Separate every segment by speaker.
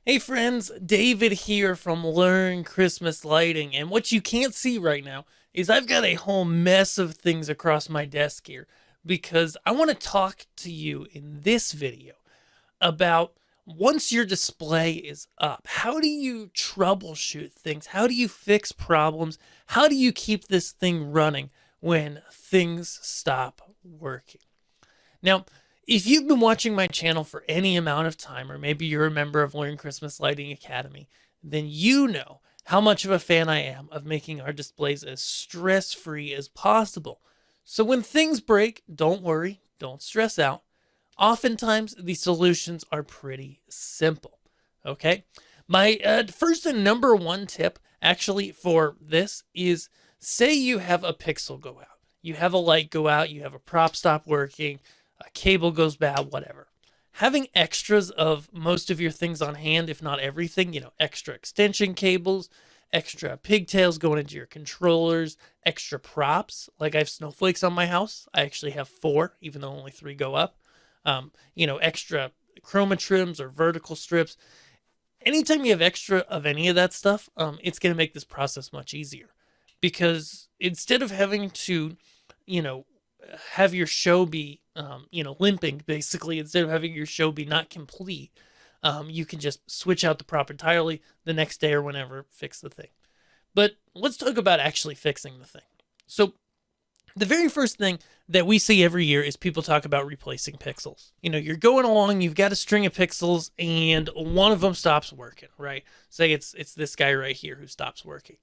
Speaker 1: Hey friends, David here from Learn Christmas Lighting, and what you can't see right now is I've got a whole mess of things across my desk here because I want to talk to you in this video about once your display is up, how do you troubleshoot things? How do you fix problems? How do you keep this thing running when things stop working? Now, if you've been watching my channel for any amount of time, or maybe you're a member of Learn Christmas Lighting Academy, then you know how much of a fan I am of making our displays as stress-free as possible. So when things break, don't worry, don't stress out. Oftentimes, the solutions are pretty simple, okay? My first and number one tip actually for this is, say you have a pixel go out. You have a light go out, you have a prop stop working, a cable goes bad, whatever. Having extras of most of your things on hand, if not everything, extra extension cables, extra pigtails going into your controllers, extra props. Like I have snowflakes on my house. I actually have 4, even though only 3 go up. Extra chroma trims or vertical strips. Anytime you have extra of any of that stuff, it's going to make this process much easier. Because instead of having to, have your show be, limping, basically, instead of having your show be not complete, you can just switch out the prop entirely the next day or whenever, fix the thing. But let's talk about actually fixing the thing. So the very first thing that we see every year is people talk about replacing pixels. You're going along, you've got a string of pixels, and one of them stops working, right? Say it's this guy right here who stops working.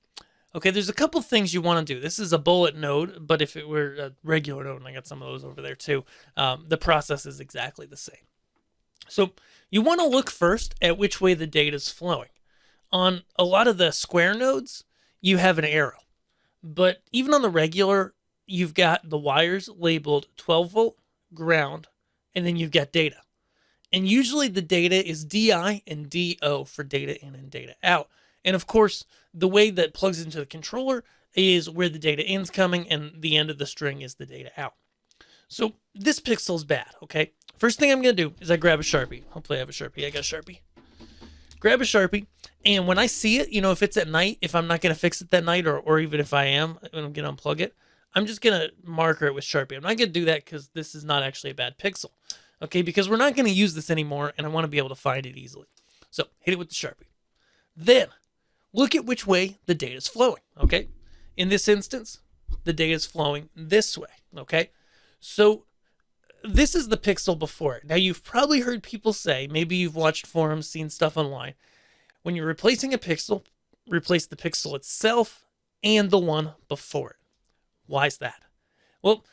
Speaker 1: Okay, there's a couple things you want to do. This is a bullet node, but if it were a regular node, and I got some of those over there too, the process is exactly the same. So you want to look first at which way the data is flowing. On a lot of the square nodes, you have an arrow. But even on the regular, you've got the wires labeled 12 volt, ground, and then you've got data. And usually the data is DI and DO for data in and data out. And of course, the way that plugs into the controller is where the data in's coming and the end of the string is the data out. So this pixel's bad, okay? First thing I'm going to do is I grab a Sharpie. Hopefully I have a Sharpie. I got a Sharpie. Grab a Sharpie, and when I see it, if it's at night, if I'm not going to fix it that night, or even if I am, and I'm going to unplug it, I'm just going to marker it with Sharpie. I'm not going to do that because this is not actually a bad pixel, okay? Because we're not going to use this anymore, and I want to be able to find it easily. So hit it with the Sharpie. Then look at which way the data is flowing, okay? In this instance, the data is flowing this way, okay? So this is the pixel before it. Now, you've probably heard people say, maybe you've watched forums, seen stuff online, when you're replacing a pixel, replace the pixel itself and the one before it. Why is that? Well,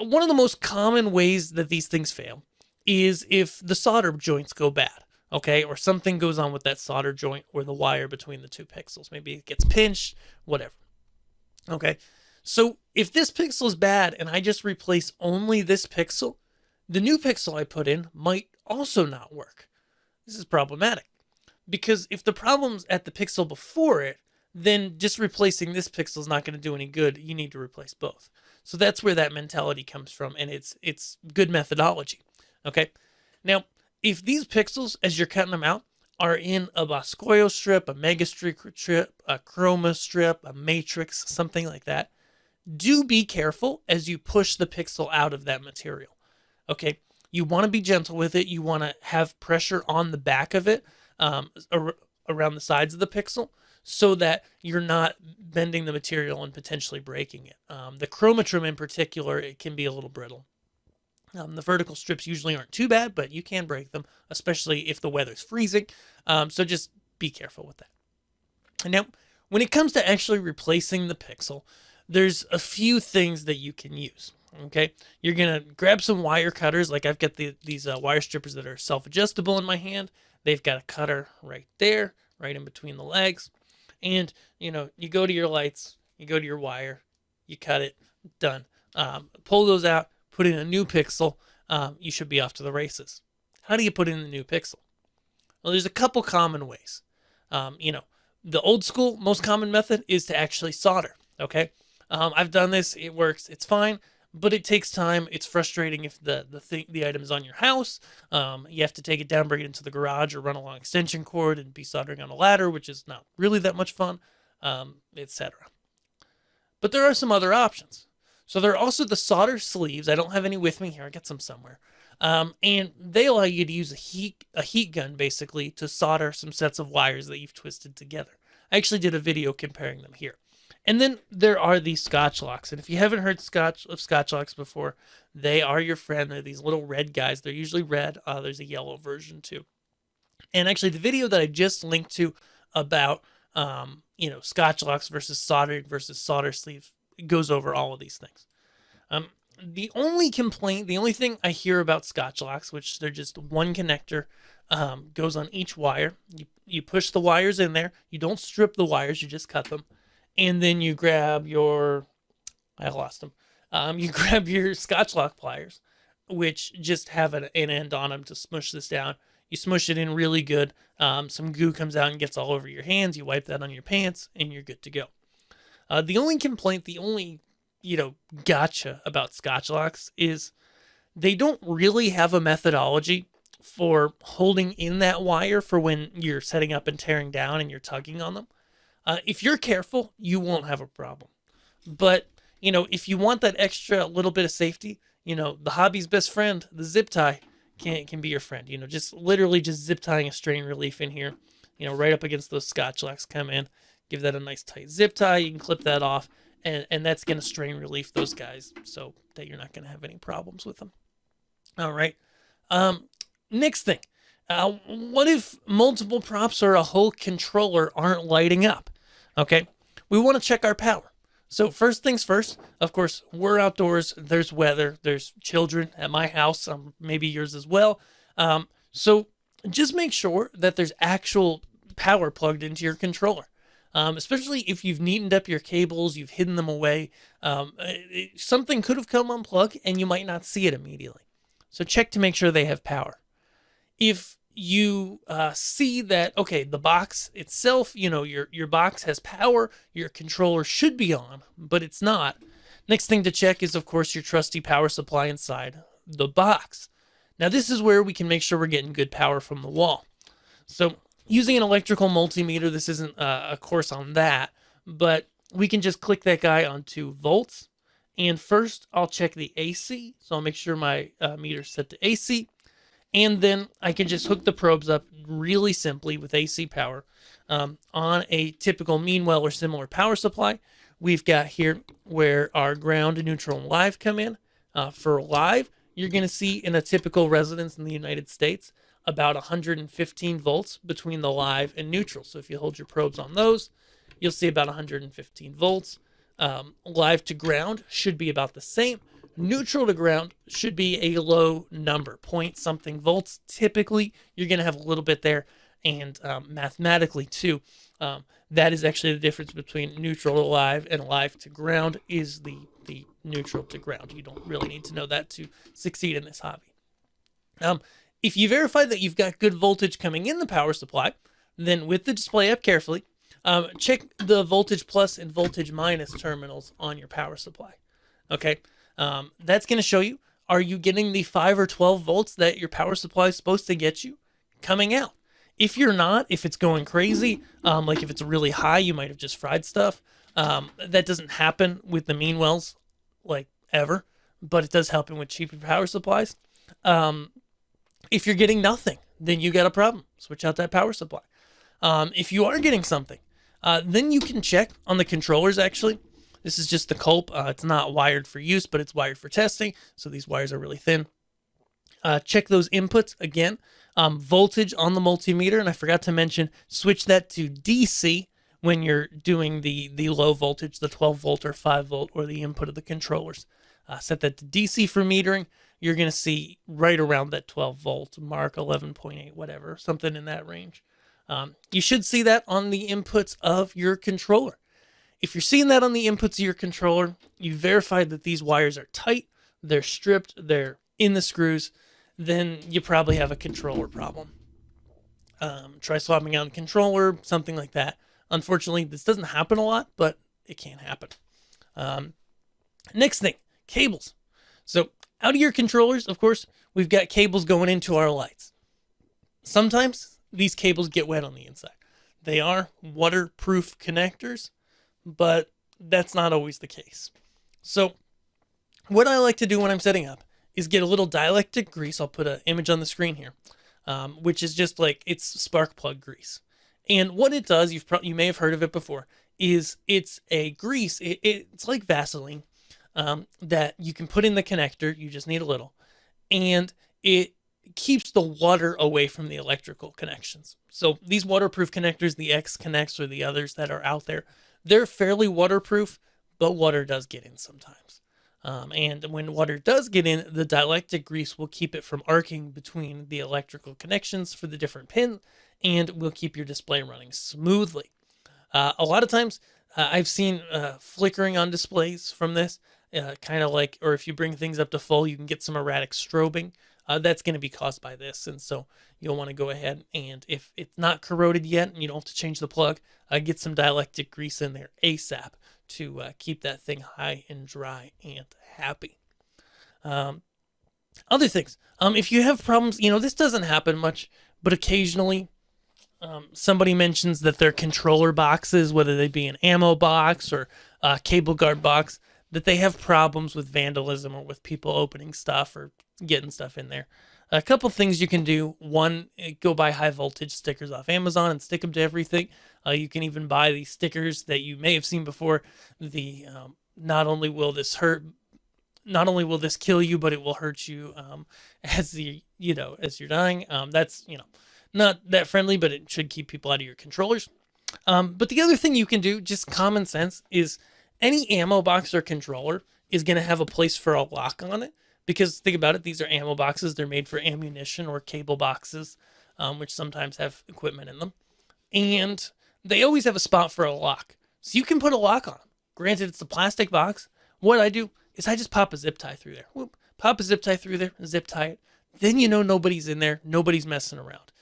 Speaker 1: one of the most common ways that these things fail is if the solder joints go bad. Okay, or something goes on with that solder joint or the wire between the 2 pixels. Maybe it gets pinched, whatever. Okay, so if this pixel is bad and I just replace only this pixel, the new pixel I put in might also not work. This is problematic because if the problem's at the pixel before it, then just replacing this pixel is not going to do any good. You need to replace both. So that's where that mentality comes from, and it's good methodology. Okay, now, if these pixels, as you're cutting them out, are in a Boscoyo strip, a mega strip, a chroma strip, a matrix, something like that, do be careful as you push the pixel out of that material. Okay, you want to be gentle with it. You want to have pressure on the back of it, around the sides of the pixel, so that you're not bending the material and potentially breaking it. The chroma trim in particular, it can be a little brittle. The vertical strips usually aren't too bad, but you can break them, especially if the weather's freezing. So just be careful with that. And now, when it comes to actually replacing the pixel, there's a few things that you can use. Okay, you're gonna grab some wire cutters. Like I've got these wire strippers that are self-adjustable in my hand. They've got a cutter right there, right in between the legs. And you go to your lights, you go to your wire, you cut it, done. Pull those out. Put in a new pixel, you should be off to the races. How do you put in the new pixel? Well, there's a couple common ways. The old school, most common method is to actually solder, okay? I've done this, it works, it's fine. but it takes time. It's frustrating if the item is on your house. You have to take it down, bring it into the garage, or run a long extension cord and be soldering on a ladder, which is not really that much fun, etc. But there are some other options. So there are also the solder sleeves. I don't have any with me here. I got some somewhere. And they allow you to use a heat gun, basically, to solder some sets of wires that you've twisted together. I actually did a video comparing them here. And then there are these Scotch locks. And if you haven't heard of Scotch locks before, they are your friend. They're these little red guys. They're usually red. There's a yellow version too. And actually the video that I just linked to about, Scotch locks versus soldering versus solder sleeves goes over all of these things. The only thing I hear about Scotch locks, which they're just one connector, goes on each wire. You push the wires in there. You don't strip the wires. You just cut them. And then you grab your, I lost them. You grab your Scotch lock pliers, which just have an end on them to smush this down. You smush it in really good. Some goo comes out and gets all over your hands. You wipe that on your pants and you're good to go. The only gotcha about Scotch locks is they don't really have a methodology for holding in that wire for when you're setting up and tearing down and you're tugging on them. If you're careful, you won't have a problem. But, if you want that extra little bit of safety, the hobby's best friend, the zip tie, can be your friend. Just literally just zip tying a strain relief in here, right up against those Scotch locks, come in, give that a nice tight zip tie. You can clip that off, and that's going to strain relief those guys so that you're not going to have any problems with them. All right. Next thing. What if multiple props or a whole controller aren't lighting up? Okay, we want to check our power. So first things first, of course, we're outdoors. There's weather. There's children at my house, maybe yours as well. So just make sure that there's actual power plugged into your controller. Especially if you've neatened up your cables, you've hidden them away. Something could have come unplugged and you might not see it immediately. So check to make sure they have power. If you see that, okay, the box itself, your box has power, your controller should be on, but it's not. Next thing to check is, of course, your trusty power supply inside the box. Now, this is where we can make sure we're getting good power from the wall. So using an electrical multimeter, this isn't a course on that, but we can just click that guy on 2 volts. And first, I'll check the AC. So I'll make sure my meter's set to AC. And then I can just hook the probes up really simply with AC power on a typical Meanwell or similar power supply. We've got here where our ground, neutral, and live come in. For live, you're going to see in a typical residence in the United States about 115 volts between the live and neutral. So if you hold your probes on those, you'll see about 115 volts. Live to ground should be about the same. Neutral to ground should be a low number, point something volts. Typically, you're going to have a little bit there, and mathematically too, that is actually the difference between neutral to live and live to ground is the neutral to ground. You don't really need to know that to succeed in this hobby. If you verify that you've got good voltage coming in the power supply, then with the display up carefully, check the voltage plus and voltage minus terminals on your power supply. Okay. That's going to show you, are you getting the 5 or 12 volts that your power supply is supposed to get you coming out? If you're not, if it's going crazy, like if it's really high, you might have just fried stuff. That doesn't happen with the Meanwells, like ever, but it does happen with cheaper power supplies. If you're getting nothing, then you got a problem. Switch out that power supply. If you are getting something, then you can check on the controllers actually. This is just the culp. It's not wired for use, but it's wired for testing. So these wires are really thin. Check those inputs again. Voltage on the multimeter. And I forgot to mention, switch that to DC when you're doing the low voltage, the 12 volt or 5 volt, or the input of the controllers. Set that to DC for metering. You're going to see right around that 12 volt mark, 11.8, whatever, something in that range. You should see that on the inputs of your controller. If you're seeing that on the inputs of your controller, you verified that these wires are tight, they're stripped, they're in the screws, then you probably have a controller problem. Try swapping out a controller, something like that. Unfortunately, this doesn't happen a lot, but it can happen. Next thing, cables. So out of your controllers, of course, we've got cables going into our lights. Sometimes these cables get wet on the inside. They are waterproof connectors, but that's not always the case. So what I like to do when I'm setting up is get a little dielectric grease. I'll put an image on the screen here, which is just like, it's spark plug grease. And what it does, you may have heard of it before, is it's a grease. It's like Vaseline that you can put in the connector. You just need a little. And it keeps the water away from the electrical connections. So these waterproof connectors, the X Connects or the others that are out there, they're fairly waterproof, but water does get in sometimes. And when water does get in, the dielectric grease will keep it from arcing between the electrical connections for the different pins, and will keep your display running smoothly. A lot of times I've seen flickering on displays from this, kind of like, or if you bring things up to full, you can get some erratic strobing. That's going to be caused by this. And so you'll want to go ahead, and if it's not corroded yet and you don't have to change the plug, get some dielectric grease in there ASAP to keep that thing high and dry and happy. Other things, if you have problems, this doesn't happen much, but occasionally somebody mentions that their controller boxes, whether they be an ammo box or a cable guard box, that they have problems with vandalism or with people opening stuff or getting stuff in there. A couple things you can do. One, go buy high voltage stickers off Amazon and stick them to everything. You can even buy these stickers that you may have seen before. The not only will this kill you, but it will hurt you as you're dying. That's not that friendly, but it should keep people out of your controllers. But the other thing you can do, just common sense, is any ammo box or controller is going to have a place for a lock on it. Because think about it, these are ammo boxes. They're made for ammunition or cable boxes, which sometimes have equipment in them. And they always have a spot for a lock. So you can put a lock on them. Granted, it's a plastic box. What I do is I just pop a zip tie through there. Whoop, pop a zip tie through there, zip tie it. Then nobody's in there. Nobody's messing around.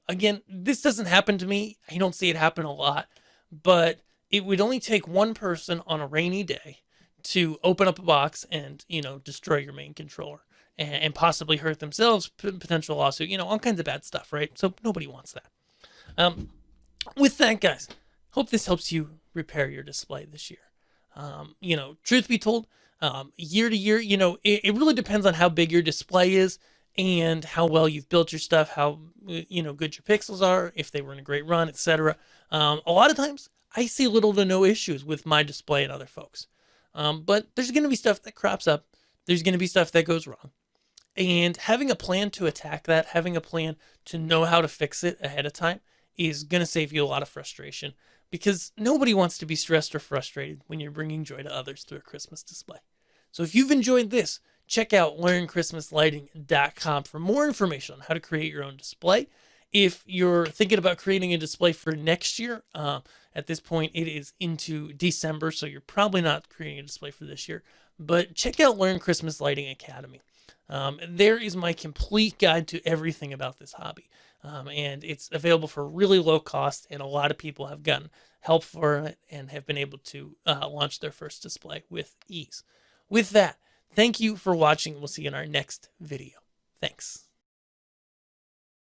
Speaker 1: Again, this doesn't happen to me. I don't see it happen a lot. But it would only take one person on a rainy day to open up a box and, destroy your main controller and possibly hurt themselves, potential lawsuit, all kinds of bad stuff, right? So nobody wants that. With that, guys, hope this helps you repair your display this year. Truth be told, year to year, it really depends on how big your display is and how well you've built your stuff, how, good your pixels are, if they were in a great run, etc. A lot of times I see little to no issues with my display and other folks. But there's going to be stuff that crops up. There's going to be stuff that goes wrong. And having a plan to attack that, having a plan to know how to fix it ahead of time is going to save you a lot of frustration, because nobody wants to be stressed or frustrated when you're bringing joy to others through a Christmas display. So if you've enjoyed this, check out learnchristmaslighting.com for more information on how to create your own display. If you're thinking about creating a display for next year, at this point it is into December, so you're probably not creating a display for this year, but check out Learn Christmas Lighting Academy. There is my complete guide to everything about this hobby. And it's available for really low cost, and a lot of people have gotten help for it and have been able to launch their first display with ease. With that, thank you for watching. We'll see you in our next video. Thanks.